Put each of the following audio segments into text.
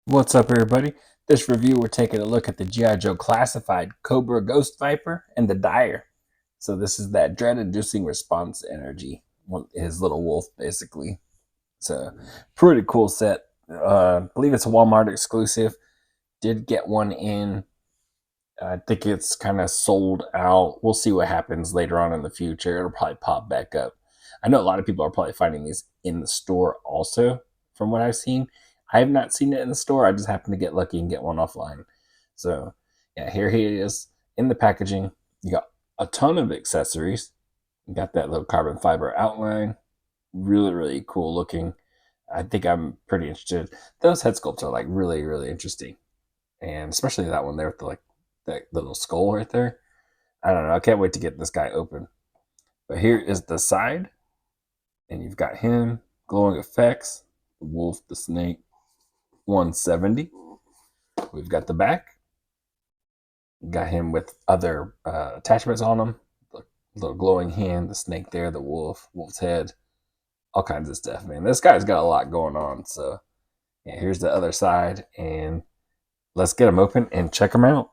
What's up, everybody? This review, we're taking a look at the G.I. Joe Classified Cobra Ghost Viper and the d.i.r.e. So this is that dread-inducing response energy, his little wolf, basically. It's a pretty cool set. I believe it's a Walmart exclusive. Did get one in. I think it's kind of sold out. We'll see what happens later on in the future. It'll probably pop back up. I know a lot of people are probably finding these in the store also, from what I've seen. I have not seen it in the store. I just happened to get lucky and get one offline. So, yeah, here he is in the packaging. You got a ton of accessories. You got that little carbon fiber outline. Really, really cool looking. I think I'm pretty interested. Those head sculpts are like really, really interesting. And especially that one there with that little skull right there. I don't know. I can't wait to get this guy open. But here is the side, and you've got him, glowing effects, the wolf, the snake, 170. We've got the back. Got him with other attachments on him. The little glowing hand, the snake there, the wolf's head, all kinds of stuff, man. This guy's got a lot going on. So, yeah, here's the other side, and let's get him open and check him out.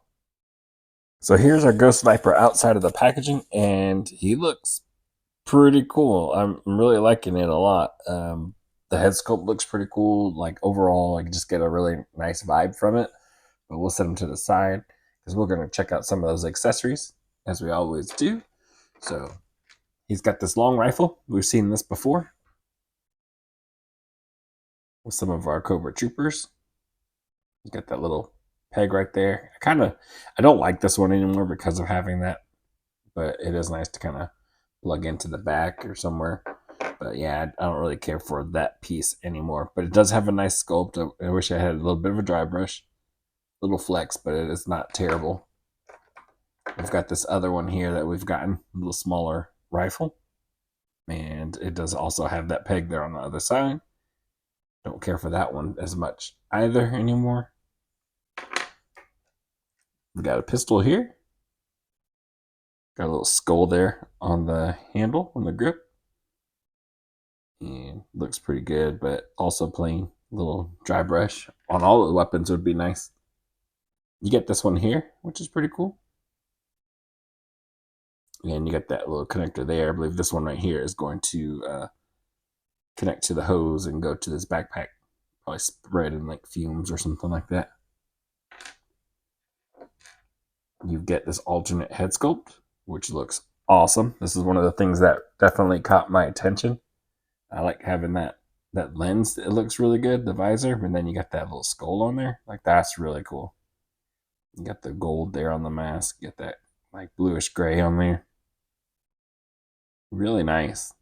So here's our Ghost Viper outside of the packaging, and he looks pretty cool. I'm really liking it a lot. The head sculpt looks pretty cool. Like overall, I can just get a really nice vibe from it. But we'll set him to the side because we're going to check out some of those accessories as we always do. So he's got this long rifle. We've seen this before with some of our Cobra Troopers. He's got that little peg right there. I don't like this one anymore because of having that, but it is nice to kind of plug into the back or somewhere. But yeah, I don't really care for that piece anymore. But it does have a nice sculpt. I wish I had a little bit of a dry brush. Little flex, but it is not terrible. We've got this other one here that we've gotten, a little smaller rifle. And it does also have that peg there on the other side. Don't care for that one as much either anymore. We've got a pistol here. Got a little skull there on the handle, on the grip. And looks pretty good, but also plain. Little dry brush on all the weapons would be nice. You get this one here, which is pretty cool. And you got that little connector there. I believe this one right here is going to connect to the hose and go to this backpack. Probably spread in like fumes or something like that. You get this alternate head sculpt, which looks awesome. This is one of the things that definitely caught my attention. I like having that lens. It looks really good, the visor, and then you got that little skull on there. Like, that's really cool. You got the gold there on the mask. You get that like bluish gray on there. Really nice.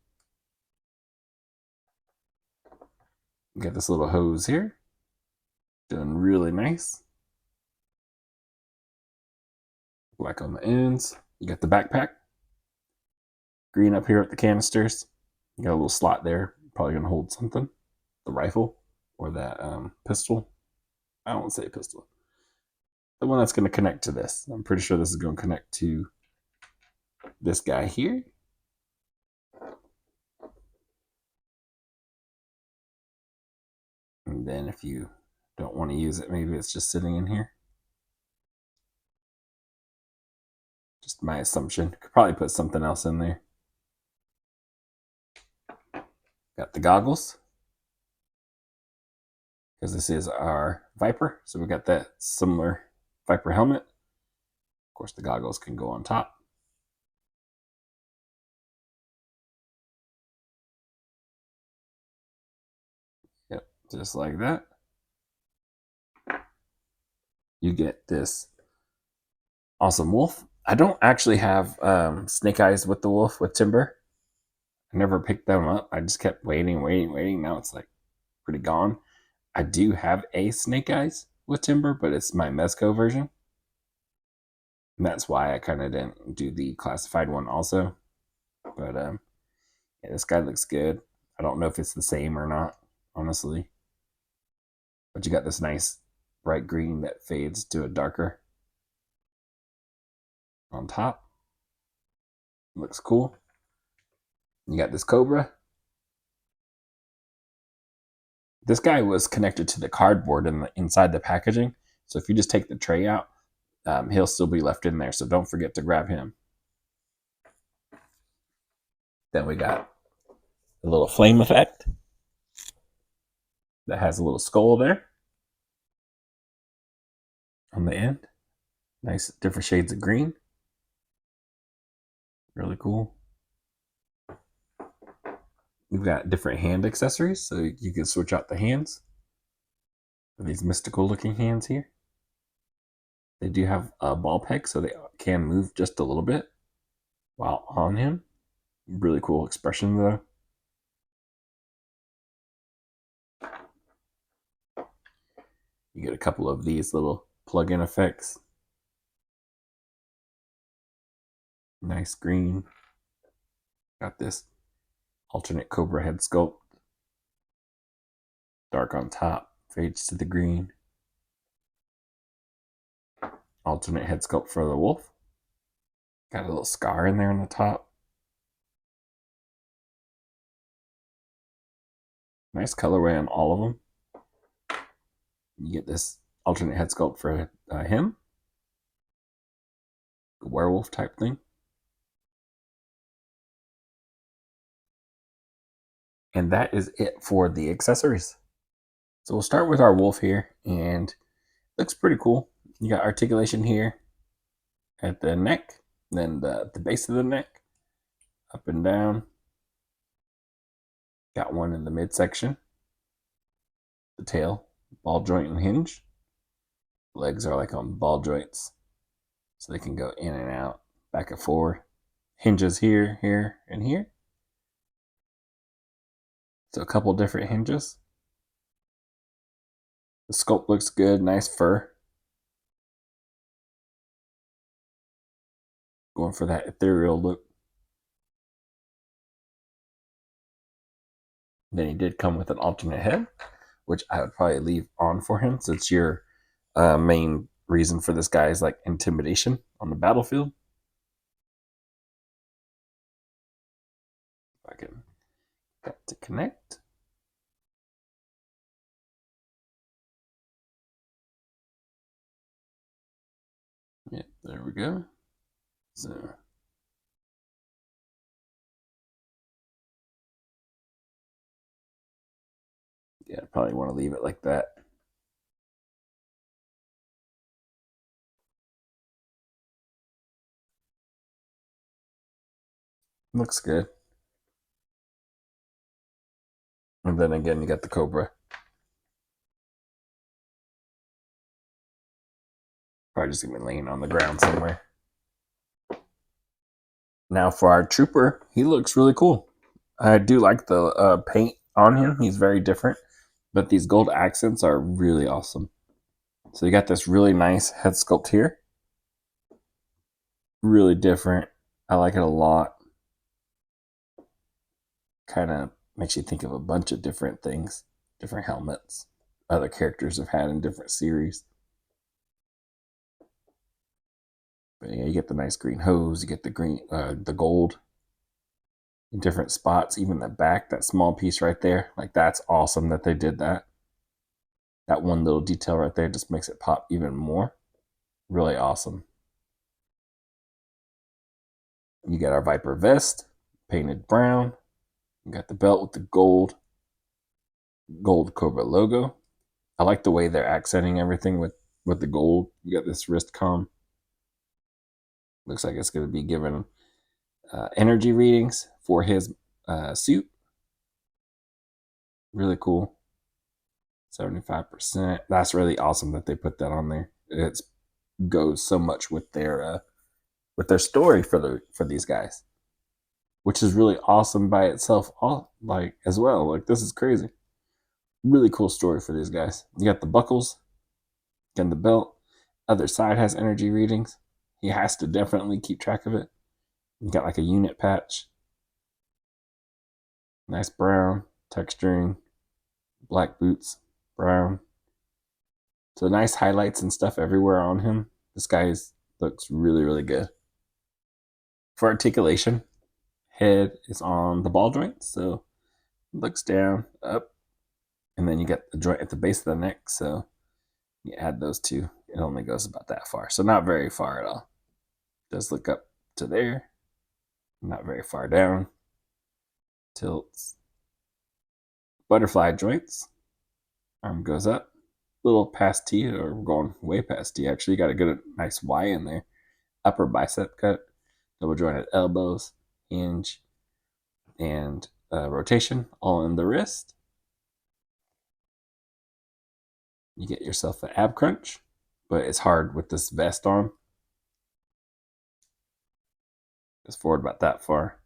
You got this little hose here. Doing really nice. Black on the ends. You got the backpack. Green up here at the canisters. You got a little slot there. Probably gonna hold something. The rifle or that pistol. I don't want to say pistol. The one that's gonna connect to this. I'm pretty sure this is gonna connect to this guy here. And then if you don't want to use it, maybe it's just sitting in here. Just my assumption. Could probably put something else in there. Got the goggles. Because this is our Viper. So we got that similar Viper helmet. Of course, the goggles can go on top. Yep, just like that. You get this awesome wolf. I don't actually have snake eyes with the wolf with Timber. I never picked them up. I just kept waiting. Now it's like pretty gone. I do have a snake eyes with Timber, but it's my Mezco version. And that's why I kind of didn't do the classified one also. But yeah, this guy looks good. I don't know if it's the same or not, honestly. But you got this nice bright green that fades to a darker on top. Looks cool. You got this Cobra. This guy was connected to the cardboard inside the packaging. So if you just take the tray out, he'll still be left in there. So don't forget to grab him. Then we got a little flame effect that has a little skull there on the end. Nice different shades of green. Really cool. We've got different hand accessories, so you can switch out the hands. These mystical looking hands here. They do have a ball peg, so they can move just a little bit while on him. Really cool expression though. You get a couple of these little plug-in effects. Nice green. Got this alternate cobra head sculpt. Dark on top, fades to the green. Alternate head sculpt for the wolf. Got a little scar in there on the top. Nice colorway on all of them. You get this alternate head sculpt for him. A werewolf type thing. And that is it for the accessories. So we'll start with our wolf here, and it looks pretty cool. You got articulation here at the neck, then the base of the neck, up and down. Got one in the midsection. The tail, ball joint and hinge. Legs are like on ball joints, so they can go in and out, back and forward. Hinges here, here, and here. So a couple different hinges. The sculpt looks good, nice fur. Going for that ethereal look. Then he did come with an alternate head, which I would probably leave on for him since your main reason for this guy is like intimidation on the battlefield. If I can get to connect. Yeah, there we go. So yeah, I probably want to leave it like that. Looks good. And then again, you got the cobra. Probably just gonna be laying on the ground somewhere. Now for our trooper, he looks really cool. I do like the paint on him. He's very different, but these gold accents are really awesome. So you got this really nice head sculpt here. Really different. I like it a lot. Kind of makes you think of a bunch of different things, different helmets other characters have had in different series. But yeah, you get the nice green hose, you get the green, the gold in different spots, even the back, that small piece right there. Like that's awesome that they did that. That one little detail right there just makes it pop even more. Really awesome. You got our Viper vest, painted brown. You got the belt with the gold Cobra logo. I like the way they're accenting everything with the gold. You got this wrist comm. Looks like it's going to be given energy readings for his suit. Really cool. 75%. That's really awesome that they put that on there. It goes so much with their story for these guys, which is really awesome by itself. All like as well. Like this is crazy. Really cool story for these guys. You got the buckles, again the belt. Other side has energy readings. He has to definitely keep track of it. You got like a unit patch. Nice brown texturing. Black boots, brown. So nice highlights and stuff everywhere on him. This guy looks really, really good. For articulation, head is on the ball joint, so looks down, up, And then you get the joint at the base of the neck. So you add those two. It only goes about that far. So not very far at all. Just look up to there. Not very far down. Tilts. Butterfly joints. Arm goes up. Little past T, or going way past T. Actually, you got a good, nice Y in there. Upper bicep cut. Double jointed elbows. Hinge. And rotation all in the wrist. You get yourself an ab crunch, but it's hard with this vest on. Goes forward about that far.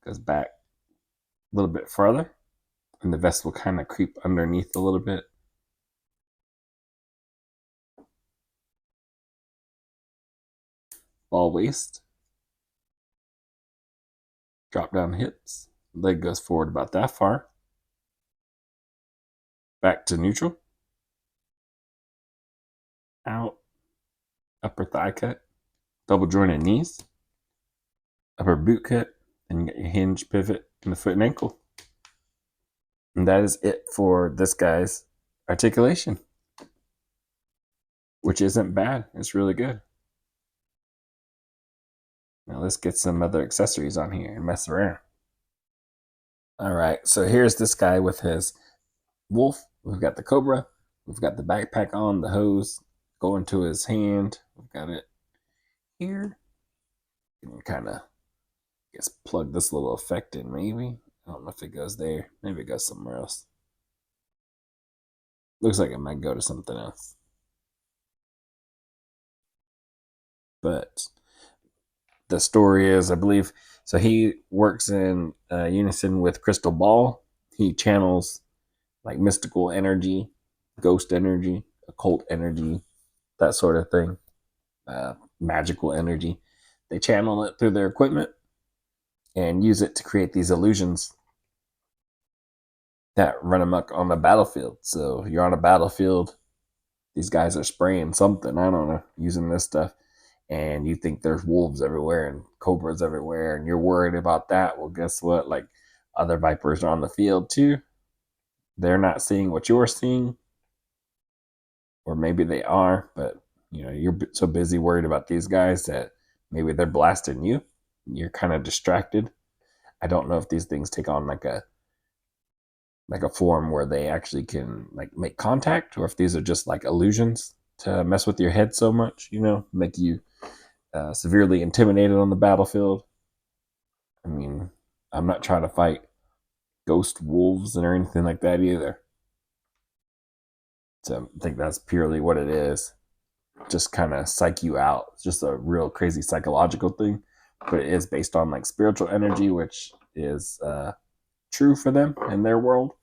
Goes back a little bit farther. And the vest will kind of creep underneath a little bit. Ball waist. Drop down hips. Leg goes forward about that far. Back to neutral. Out. Upper thigh cut. Double jointed knees. Upper boot cut. And you get your hinge pivot in the foot and ankle. And that is it for this guy's articulation, which isn't bad. It's really good. Now let's get some other accessories on here and mess around. All right, so here's this guy with his wolf. We've got the cobra. We've got the backpack on, the hose going to his hand. We've got it here. You can kind of, guess, plug this little effect in maybe. I don't know if it goes there. Maybe it goes somewhere else. Looks like it might go to something else. But the story is, I believe, so he works in unison with Crystal Ball. He channels like mystical energy, ghost energy, occult energy, that sort of thing, magical energy. They channel it through their equipment and use it to create these illusions that run amok on the battlefield. So you're on a battlefield, these guys are spraying something, I don't know, using this stuff, and you think there's wolves everywhere and cobras everywhere, and you're worried about that. Well, guess what? Like, other vipers are on the field too. They're not seeing what you're seeing, or maybe they are, but you're so busy worried about these guys that maybe they're blasting you. You're kind of distracted. I don't know if these things take on like a form where they actually can like make contact, or if these are just like illusions to mess with your head so much, make you severely intimidated on the battlefield. I mean, I'm not trying to fight ghost wolves or anything like that either. So I think that's purely what it is. Just kind of psych you out. It's just a real crazy psychological thing, but it is based on like spiritual energy, which is true for them in their world.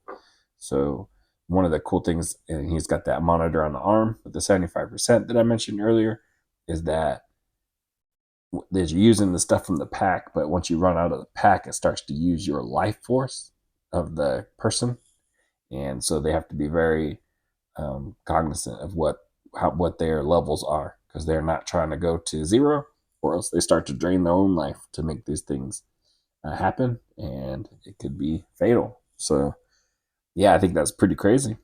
So one of the cool things, and he's got that monitor on the arm with the 75% that I mentioned earlier, is that you're using the stuff from the pack, but once you run out of the pack, it starts to use your life force of the person, and so they have to be very cognizant of what their levels are, because they're not trying to go to zero, or else they start to drain their own life to make these things happen, and it could be fatal. So yeah, I think that's pretty crazy.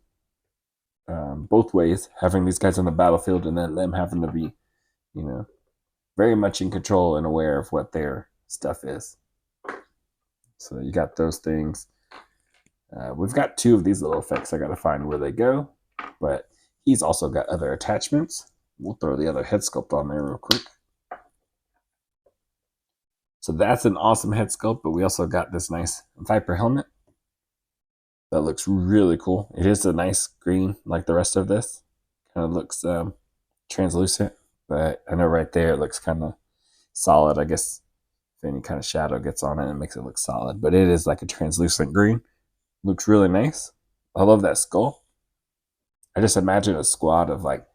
Both ways, having these guys on the battlefield and then them having to be, you know, very much in control and aware of what their stuff is. So you got those things. We've got two of these little effects. I got to find where they go, but he's also got other attachments. We'll throw the other head sculpt on there real quick. So that's an awesome head sculpt, but we also got this nice Viper helmet that looks really cool. It is a nice green like the rest of this. Kind of looks translucent, but I know right there it looks kind of solid. I guess if any kind of shadow gets on it, it makes it look solid, but it is like a translucent green. Looks really nice. I love that skull. I just imagine a squad of like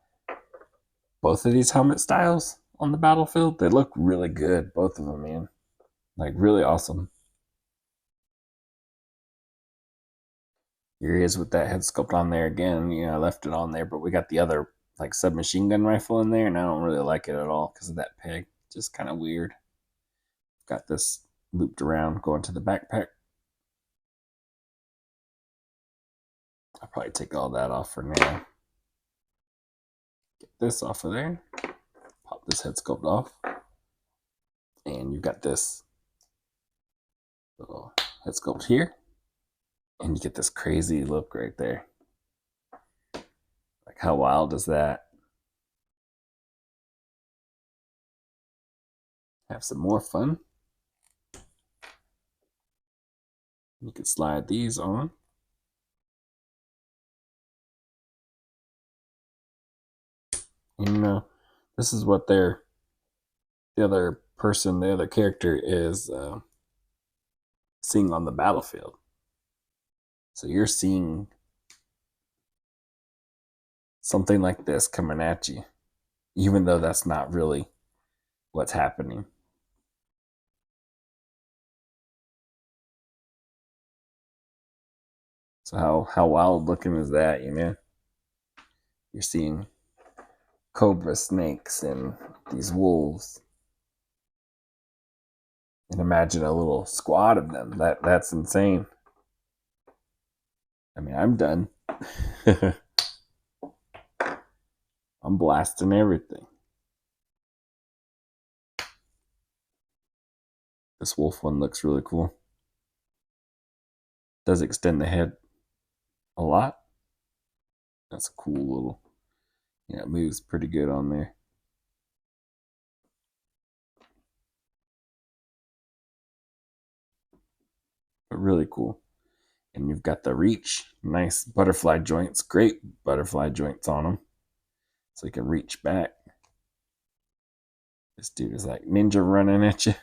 both of these helmet styles on the battlefield. They look really good, both of them, man. Like really awesome. Here he is with that head sculpt on there again. I left it on there, but we got the other like submachine gun rifle in there, and I don't really like it at all because of that peg. Just kind of weird. Got this looped around going to the backpack. I'll probably take all that off for now. Get this off of there. Pop this head sculpt off. And you've got this little head sculpt here. And you get this crazy look right there. Like, how wild is that? Have some more fun. You can slide these on. And, you know, this is what the other person, the other character is seeing on the battlefield. So you're seeing something like this coming at you, even though that's not really what's happening. So how wild looking is that, you know? You're seeing cobra snakes and these wolves. And imagine a little squad of them. That's insane. I mean, I'm done. I'm blasting everything. This wolf one looks really cool. Does extend the head a lot. That's a cool little, yeah, it moves pretty good on there. But really cool. And you've got the reach, nice butterfly joints, great butterfly joints on them. So you can reach back. This dude is like ninja running at you.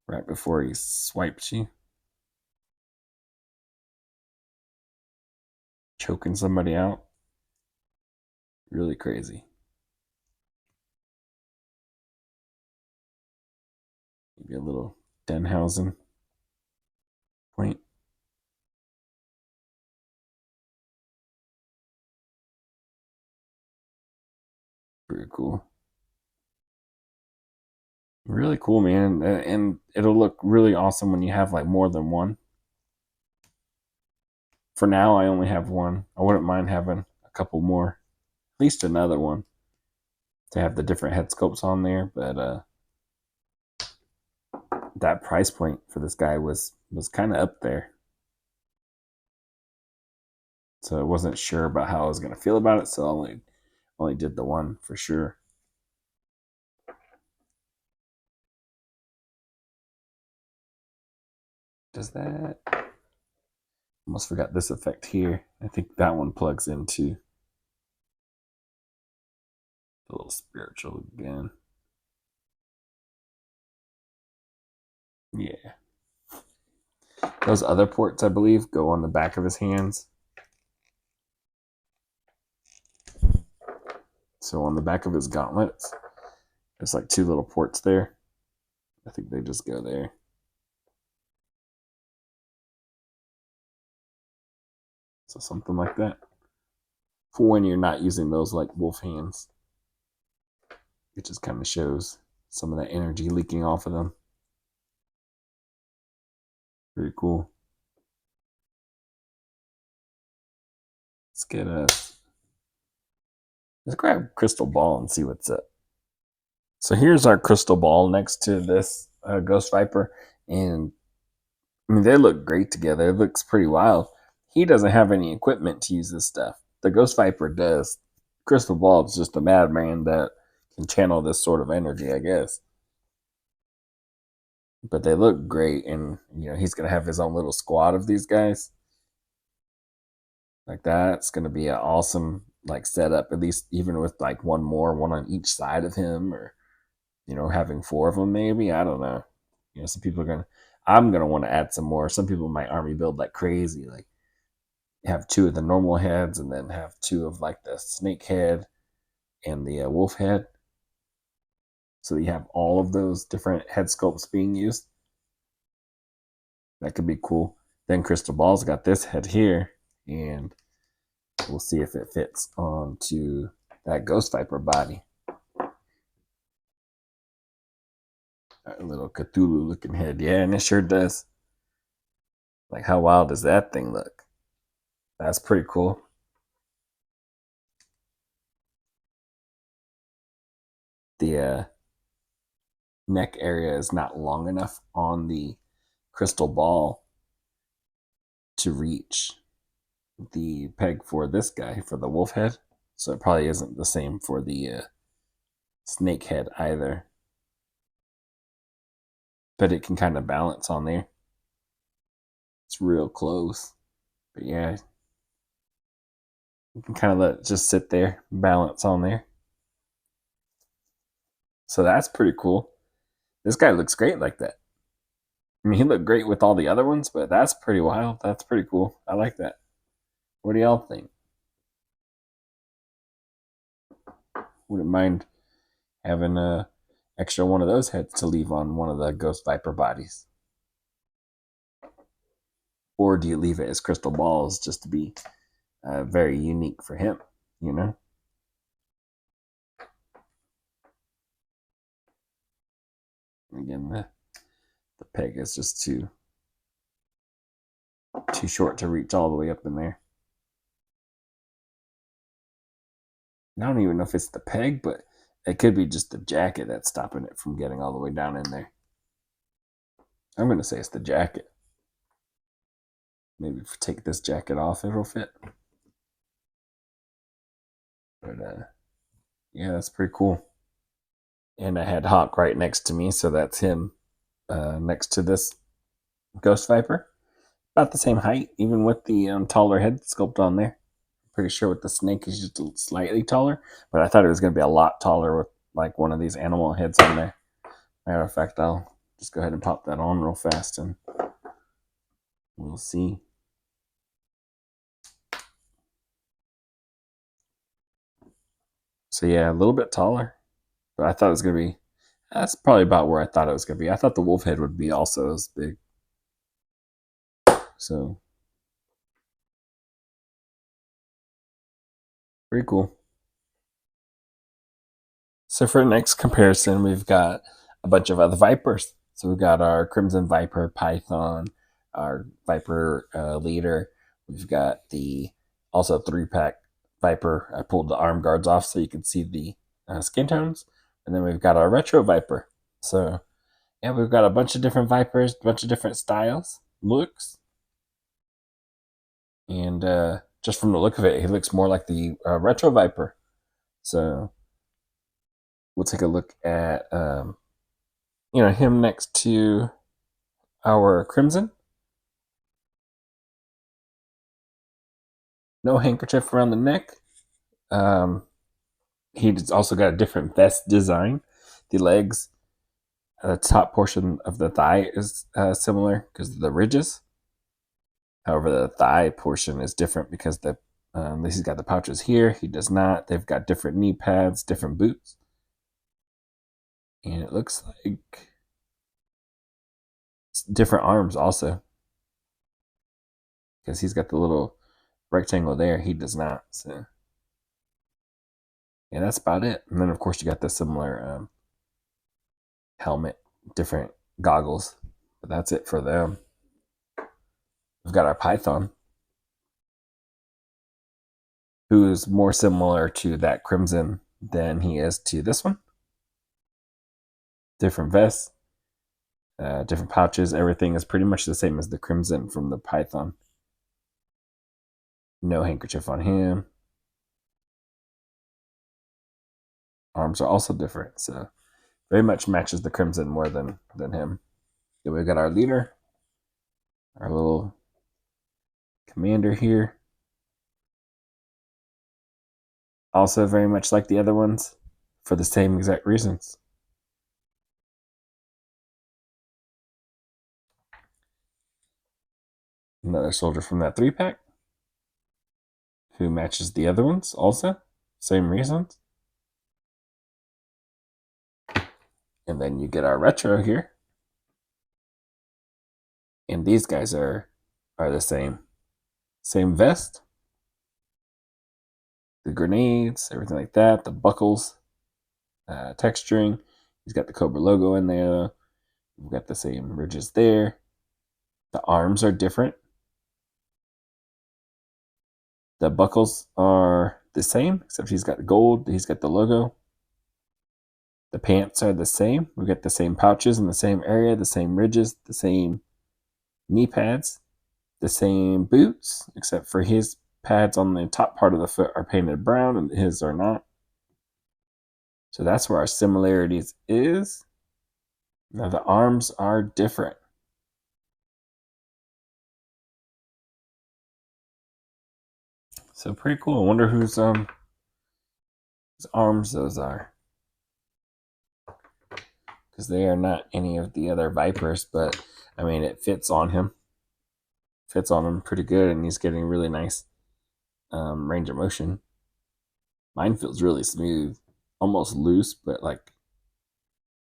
Right before he swipes you. Choking somebody out. Really crazy. Maybe a little Denhausen point. Pretty cool. Really cool, man. And it'll look really awesome when you have like more than one. For now, I only have one. I wouldn't mind having a couple more. At least another one to have the different head sculpts on there. But that price point for this guy was kind of up there. So I wasn't sure about how I was going to feel about it. So I only did the one for sure. Does that? Almost forgot this effect here. I think that one plugs into the little spiritual again. Yeah. Those other ports, I believe, go on the back of his hands. So on the back of his gauntlets, there's like two little ports there. I think they just go there. So something like that. For when you're not using those like wolf hands. It just kind of shows some of that energy leaking off of them. Pretty cool. Let's grab crystal ball and see what's up. So here's our crystal ball next to this Ghost Viper, and I mean they look great together. It looks pretty wild. He doesn't have any equipment to use this stuff. The Ghost Viper does. Crystal Ball is just a madman that can channel this sort of energy, I guess. But they look great, and you know he's gonna have his own little squad of these guys. Like that's gonna be an awesome like setup. At least even with like one on each side of him, or you know having four of them maybe. I don't know. You know, some people are gonna. I'm gonna want to add some more. Some people might army build like crazy, like have two of the normal heads and then have two of like the snake head and the wolf head. So you have all of those different head sculpts being used. That could be cool. Then Crystal Ball's got this head here, and we'll see if it fits onto that Ghost Viper body. A little Cthulhu looking head. Yeah, and it sure does. Like, how wild does that thing look? That's pretty cool. The neck area is not long enough on the crystal ball to reach the peg for this guy, for the wolf head. So it probably isn't the same for the snake head either. But it can kind of balance on there. It's real close. But yeah, you can kind of let it just sit there, balance on there. So that's pretty cool. This guy looks great like that. I mean, he looked great with all the other ones, but that's pretty wild. That's pretty cool. I like that. What do y'all think? Wouldn't mind having a extra one of those heads to leave on one of the ghost viper bodies. Or do you leave it as crystal balls just to be very unique for him, you know? Again, the peg is just too short to reach all the way up in there. I don't even know if it's the peg, but it could be just the jacket that's stopping it from getting all the way down in there. I'm going to say it's the jacket. Maybe if we take this jacket off, it'll fit. But yeah, that's pretty cool. And I had Hawk right next to me, so that's him next to this Ghost Viper. About the same height, even with the taller head sculpt on there. Pretty sure with the snake is just slightly taller, but I thought it was going to be a lot taller with like one of these animal heads on there. Matter of fact, I'll just go ahead and pop that on real fast and we'll see. So yeah, a little bit taller, but I thought it was going to be, that's probably about where I thought it was going to be. I thought the wolf head would be also as big. So pretty cool. So for the next comparison, we've got a bunch of other vipers. So we've got our Crimson Viper Python, our Viper leader. We've got the also 3-pack Viper. I pulled the arm guards off so you can see the skin tones. And then we've got our Retro Viper. So yeah, we've got a bunch of different Vipers, a bunch of different styles, looks. And just from the look of it, he looks more like the Retro Viper. So we'll take a look at him next to our Crimson. No handkerchief around the neck. Um, he's also got a different vest design. The legs, the top portion of the thigh is similar because of the ridges. However, the thigh portion is different because he's got the pouches here. He does not. They've got different knee pads, different boots. And it looks like different arms also. Because he's got the little rectangle there. He does not. So yeah, that's about it. And then of course you got the similar helmet, different goggles. But that's it for them. We've got our Python, who is more similar to that Crimson than he is to this one. Different vests, different pouches. Everything is pretty much the same as the Crimson from the Python. No handkerchief on him. Arms are also different, so very much matches the Crimson more than him. Then we've got our leader, our little commander here. Also very much like the other ones for the same exact reasons. Another soldier from that 3-pack who matches the other ones also. Same reasons. And then you get our retro here. And these guys are the same. Same vest. The grenades, everything like that. The buckles, texturing. He's got the Cobra logo in there. We've got the same ridges there. The arms are different. The buckles are the same, except he's got gold. He's got the logo. The pants are the same. We got the same pouches in the same area, the same ridges, the same knee pads, the same boots, except for his pads on the top part of the foot are painted brown and his are not. So that's where our similarities is. Now the arms are different. So pretty cool. I wonder whose arms those are. Because they are not any of the other Vipers, but I mean it fits on him. Fits on him pretty good, and he's getting really nice range of motion. Mine feels really smooth, almost loose, but like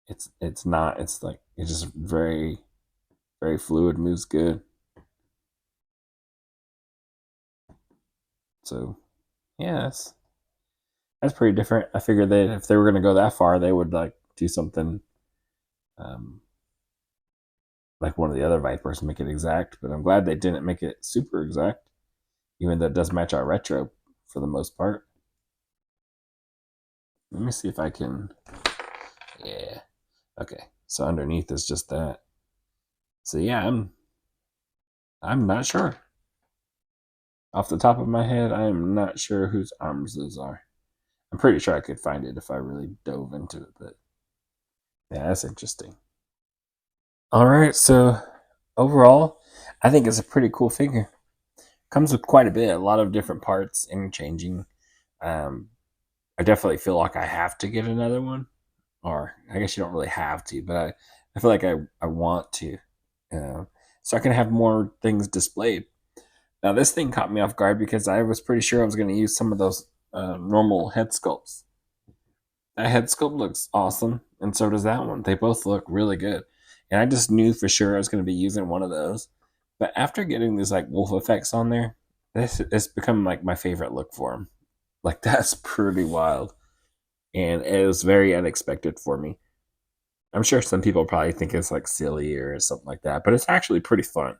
it's not. It's like it's just very fluid, moves good. So yeah, that's pretty different. I figured that if they were gonna go that far, they would like do something um, like one of the other Vipers, make it exact. But I'm glad they didn't make it super exact, even though it does match our retro for the most part. Let me see if I can. Yeah. Okay. So underneath is just that. So yeah, I'm not sure. Off the top of my head, I am not sure whose arms those are. I'm pretty sure I could find it if I really dove into it, but yeah, that's interesting. All right, so overall, I think it's a pretty cool figure. Comes with quite a lot of different parts, interchanging. Um, I definitely feel like I have to get another one, or I guess you don't really have to, but I feel like I want to, so I can have more things displayed. Now, this thing caught me off guard because I was pretty sure I was going to use some of those normal head sculpts. That head sculpt looks awesome, and so does that one. They both look really good, and I just knew for sure I was going to be using one of those. But after getting these like wolf effects on there, this it's become like my favorite look for him. Like that's pretty wild, and it was very unexpected for me. I'm sure some people probably think it's like silly or something like that, but it's actually pretty fun,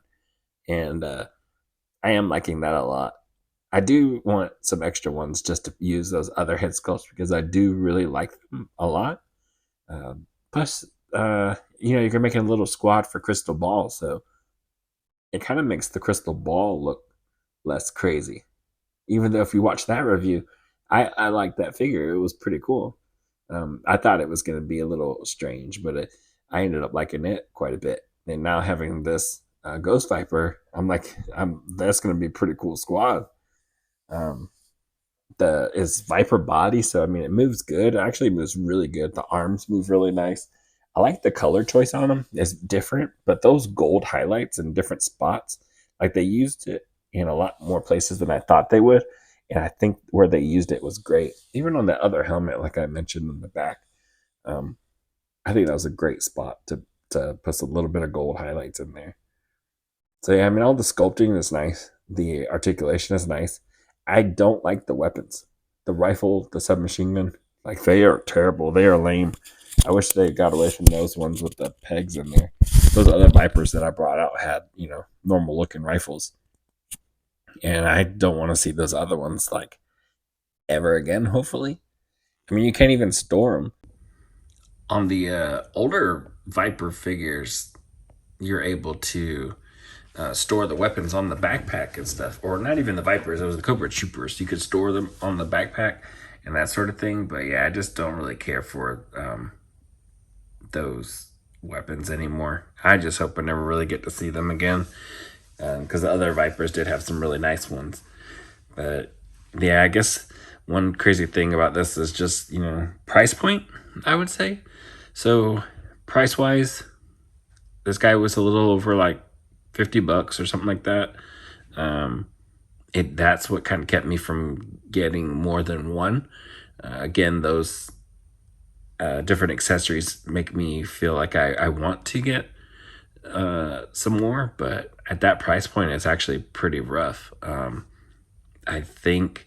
and I am liking that a lot. I do want some extra ones just to use those other head sculpts because I do really like them a lot. Plus, you're making a little squad for Crystal Ball, so it kind of makes the Crystal Ball look less crazy. Even though if you watch that review, I like that figure. It was pretty cool. I thought it was going to be a little strange, but I ended up liking it quite a bit. And now having this Ghost Viper, I'm like, that's going to be a pretty cool squad. Um, the is Viper body, so I mean it moves good. It actually moves really good. The arms move really nice. I like the color choice on them. It's different, but those gold highlights in different spots, like they used it in a lot more places than I thought they would. And I think where they used it was great. Even on the other helmet, like I mentioned in the back, um, I think that was a great spot to put a little bit of gold highlights in there. So yeah, I mean all the sculpting is nice. The articulation is nice. I don't like the weapons. The rifle, the submachine gun, like they are terrible. They are lame. I wish they got away from those ones with the pegs in there. Those other Vipers that I brought out had, normal looking rifles. And I don't want to see those other ones like ever again, hopefully. I mean, you can't even store them. On the older Viper figures, you're able to store the weapons on the backpack and stuff, or not even the Vipers. It was the Cobra Troopers. You could store them on the backpack and that sort of thing. But yeah, I just don't really care for those weapons anymore. I just hope I never really get to see them again because the other Vipers did have some really nice ones. But yeah, I guess one crazy thing about this is just price point. I would say so. Price wise, this guy was a little over like $50 or something like that. Um, that's what kind of kept me from getting more than one. Again, those different accessories make me feel like I want to get some more, but at that price point, it's actually pretty rough. I think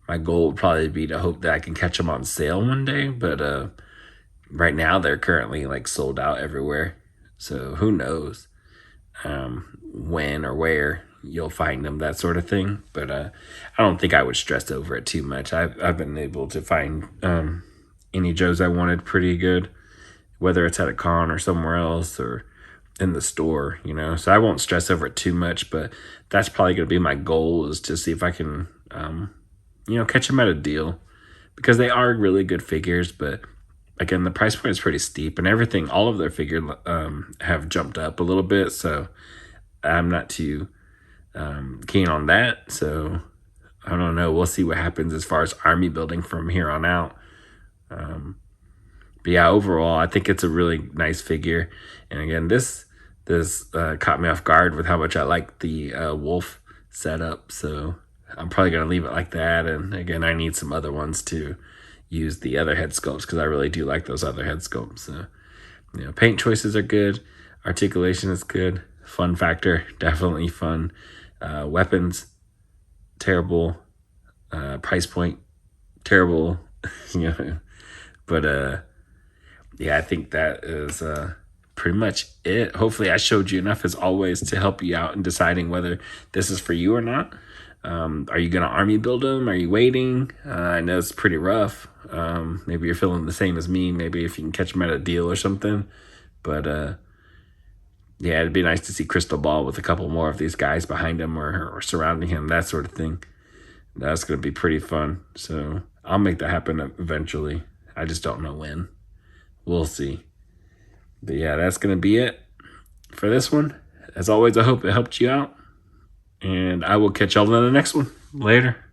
my goal would probably be to hope that I can catch them on sale one day, but right now they're currently like sold out everywhere. So who knows? when or where you'll find them, that sort of thing. But I don't think I would stress over it too much. I've been able to find any Joes I wanted pretty good, whether it's at a con or somewhere else or in the store, So I won't stress over it too much, but that's probably going to be my goal, is to see if I can, catch them at a deal, because they are really good figures. But again, the price point is pretty steep, and everything, all of their figures have jumped up a little bit. So I'm not too keen on that. So I don't know. We'll see what happens as far as army building from here on out. But yeah, overall, I think it's a really nice figure. And again, this caught me off guard with how much I like the wolf setup. So I'm probably gonna leave it like that. And again, I need some other ones to use the other head sculpts, because I really do like those other head sculpts. So paint choices are good, articulation is good, fun factor definitely fun, weapons terrible, price point terrible, But yeah, I think that is pretty much it. Hopefully, I showed you enough, as always, to help you out in deciding whether this is for you or not. Are you going to army build them? Are you waiting? I know it's pretty rough. Maybe you're feeling the same as me. Maybe if you can catch them at a deal or something. But yeah, it'd be nice to see Crystal Ball with a couple more of these guys behind him or surrounding him, that sort of thing. That's going to be pretty fun. So I'll make that happen eventually. I just don't know when. We'll see. But yeah, that's going to be it for this one. As always, I hope it helped you out. And I will catch y'all in the next one. Later.